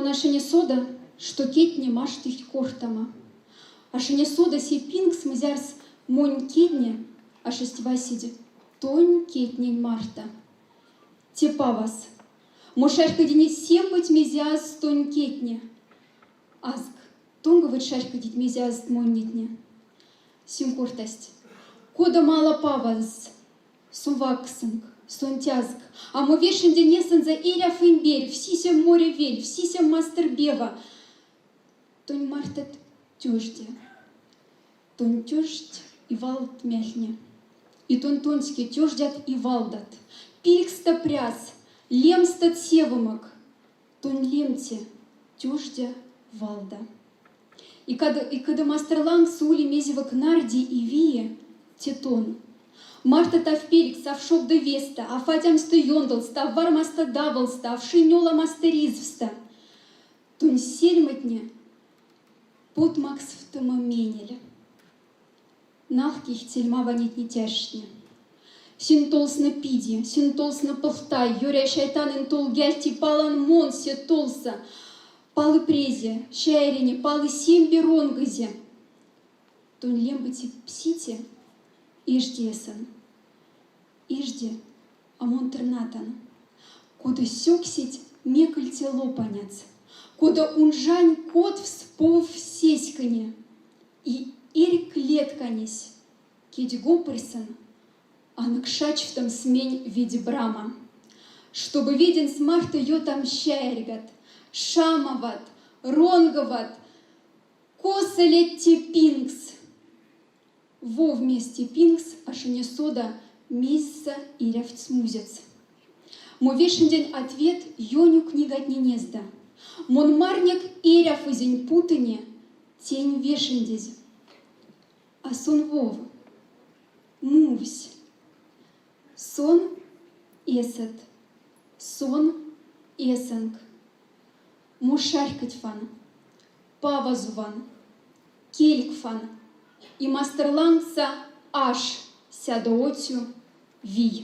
наша не сода, что кетни маштых кортама. Аша не сода си пинкс мазярс монь кетни, а шестива сиди тонь кетнень марта. Тепа вас, мошарка дине сем быть мезяз тонь кетни. Азг, тонга вот шарка дит мезяз моннитне. Сим кортасть, кода мало паваз, суваксанг, сонтязг, а мо вешен денесан за иря фейнбель, всисем море вель, всисем мастербева. Тонь мартет тюжде, тонь тюждь и валд мяхне, и тон тоньски тюждят и валдат, пилькста пряс, лемста севымак, тонь лемте тюждя валда. И когда мастерланг сули мезева к нарди и вие, тетон. Марта тав пеликс, ав шок де веста, а фатямста йондалста, а вармаста давалста, а вшинёла мастеризвста. Тонь сельматне под макс в томоменеле. Нахких тельма ванит не тяжне. Синтолс на пиди, синтолс на полтай, юря шайтан интол гяльти палан монсе толса, палы презе, шайрине, палы семби ронгазе. Тонь лембати псите, иждесан, ижде амонтернатан, кода сёксить мекальте лопанец, кода унжань кот вспов сеськане, и ирик летканесь, кедь гопырсан, а накшач в том смень в виде брама, чтобы виден с марта ё там щайригат, шамоват, ронговат, косалетти пинкс. Во вместе пинкс, аж не сода, месяца и рявт смузец. Мо вешен день ответ ёню книгать не незда. Мон марник и ряв изень путыне, тень вешен дезь. А сон вов, мувсь. Сон эсет, сон эсенг. Мо шарькать фан, павазу ван, кельк фан. И мастерлангса аж сядоотю вий.